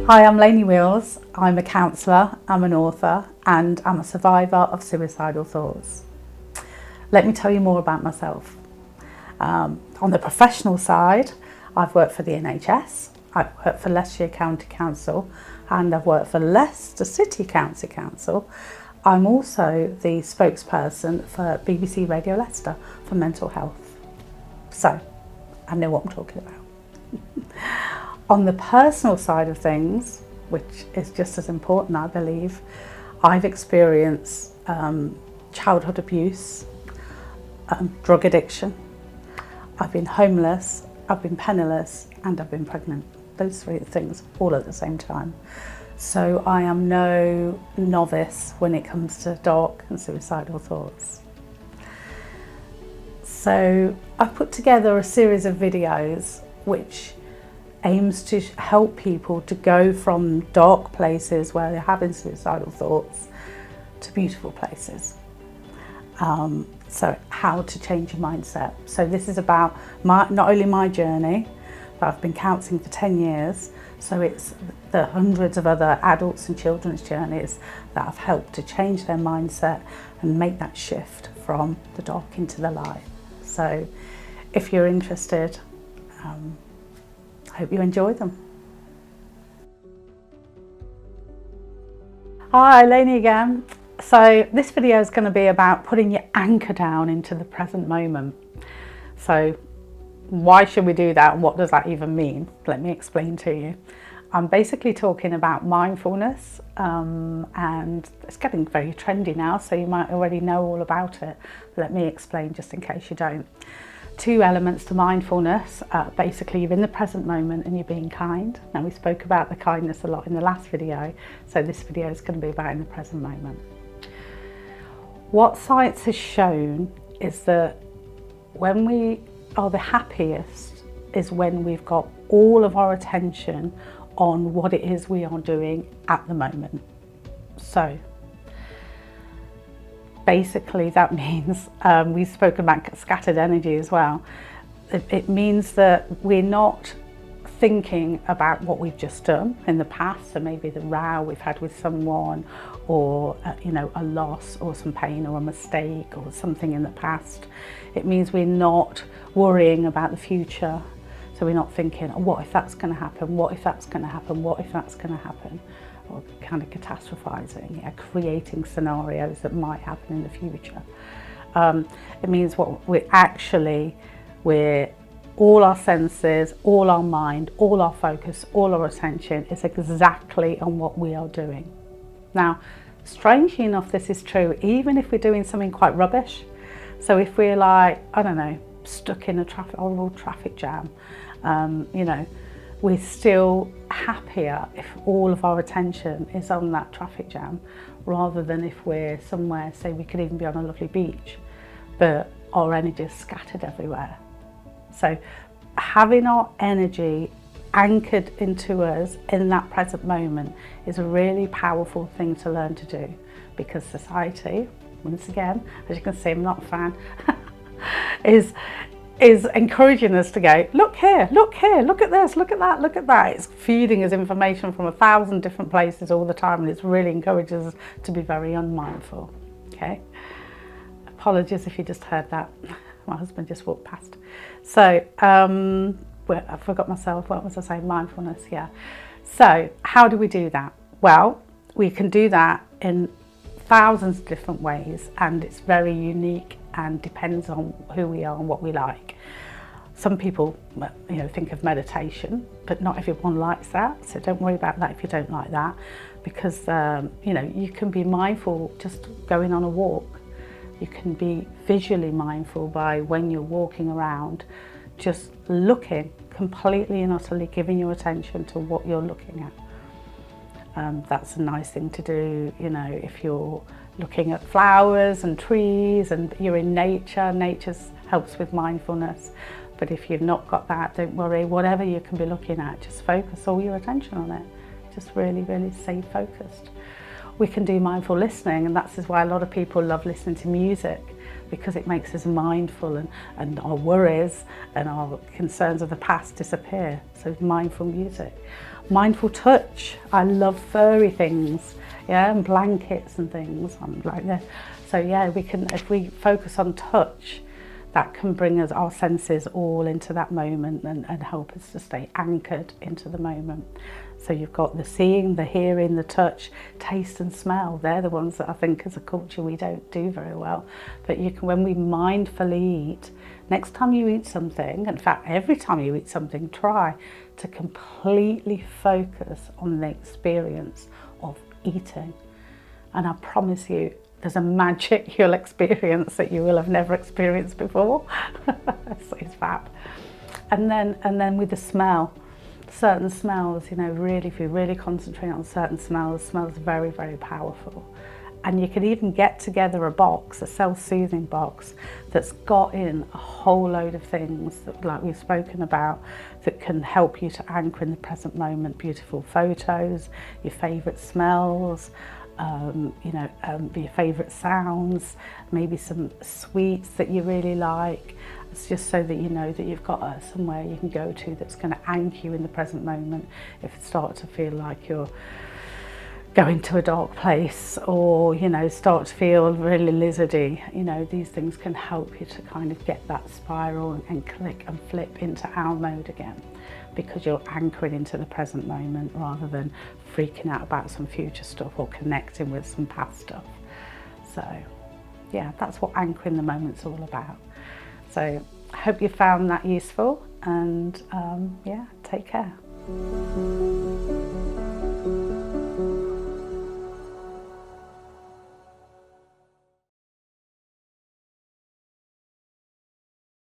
Hi, I'm Lainey Wheels. I'm a counsellor, I'm an author, and I'm a survivor of suicidal thoughts. Let me tell you more about myself. On the professional side, I've worked for the NHS, I've worked for Leicestershire County Council, and I've worked for Leicester City County Council. I'm also the spokesperson for BBC Radio Leicester for mental health. So, I know what I'm talking about. On the personal side of things, which is just as important, I believe, I've experienced childhood abuse, drug addiction, I've been homeless, I've been penniless, and I've been pregnant. Those three things all at the same time. So I am no novice when it comes to dark and suicidal thoughts. So I've put together a series of videos which aims to help people to go from dark places where they're having suicidal thoughts to beautiful places. So how to change your mindset. So this is about not only my journey, but I've been counselling for 10 years. So it's the hundreds of other adults and children's journeys that have helped to change their mindset and make that shift from the dark into the light. So if you're interested, I hope you enjoy them. Hi, Lainey again. So this video is going to be about putting your anchor down into the present moment. So why should we do that and what does that even mean? Let me explain to you. I'm basically talking about mindfulness and it's getting very trendy now, so you might already know all about it. Let me explain just in case you don't. Two elements to mindfulness. Basically, you're in the present moment and you're being kind. Now, we spoke about the kindness a lot in the last video, so this video is going to be about in the present moment. What science has shown is that when we are the happiest is when we've got all of our attention on what it is we are doing at the moment. So basically that means, we've spoken about scattered energy as well. It means that we're not thinking about what we've just done in the past, so maybe the row we've had with someone, or a loss or some pain or a mistake or something in the past. It means we're not worrying about the future. So we're not thinking, oh, what if that's going to happen? What if that's going to happen? What if that's going to happen? Or kind of catastrophizing, creating scenarios that might happen in the future. It means we're all our senses, all our mind, all our focus, all our attention is exactly on what we are doing. Now, strangely enough, this is true even if we're doing something quite rubbish. So if we're like, I don't know, stuck in a horrible traffic jam, we're still happier if all of our attention is on that traffic jam, rather than if we're somewhere, say we could even be on a lovely beach, but our energy is scattered everywhere. So having our energy anchored into us in that present moment is a really powerful thing to learn to do, because society, once again, as you can see, I'm not a fan, is encouraging us to go, look here, look at this, look at that, look at that. It's feeding us information from 1,000 different places all the time, and it really encourages us to be very unmindful. Okay, apologies if you just heard that. My husband just walked past. So I forgot myself. What was I saying? Mindfulness, yeah. So how do we do that? Well, we can do that in thousands of different ways, and it's very unique and depends on who we are and what we like. Some people, think of meditation, but not everyone likes that. So don't worry about that if you don't like that, because you can be mindful just going on a walk. You can be visually mindful by when you're walking around, just looking completely and utterly, giving your attention to what you're looking at. That's a nice thing to do, if you're looking at flowers and trees and you're in nature. Nature helps with mindfulness. But if you've not got that, don't worry. Whatever you can be looking at, just focus all your attention on it. Just really, really stay focused. We can do mindful listening, and that's why a lot of people love listening to music, because it makes us mindful, and our worries and our concerns of the past disappear. So mindful music. Mindful touch. I love furry things, yeah, and blankets and things. I'm like this. So yeah, we can, if we focus on touch, that can bring us, our senses all into that moment and help us to stay anchored into the moment. So you've got the seeing, the hearing, the touch, taste and smell. They're the ones that I think as a culture we don't do very well. But you can, when we mindfully eat, next time you eat something, in fact every time you eat something, try to completely focus on the experience of eating. And I promise you, there's a magic you'll experience that you will have never experienced before. It's fab. And then with the smell, certain smells, you know, really, if you really concentrate on certain smells are very, very powerful. And you can even get together a box, a self-soothing box, that's got in a whole load of things that, like we've spoken about, that can help you to anchor in the present moment. Beautiful photos, your favourite smells, you know, your favourite sounds, maybe some sweets that you really like. It's just so that you know that you've got somewhere you can go to that's going to anchor you in the present moment if it starts to feel like you're going to a dark place, or, you know, start to feel really lizardy. You know, these things can help you to kind of get that spiral and click and flip into our mode again, because you're anchoring into the present moment rather than freaking out about some future stuff or connecting with some past stuff. So yeah, that's what anchoring the moment's all about. So I hope you found that useful, and yeah, take care.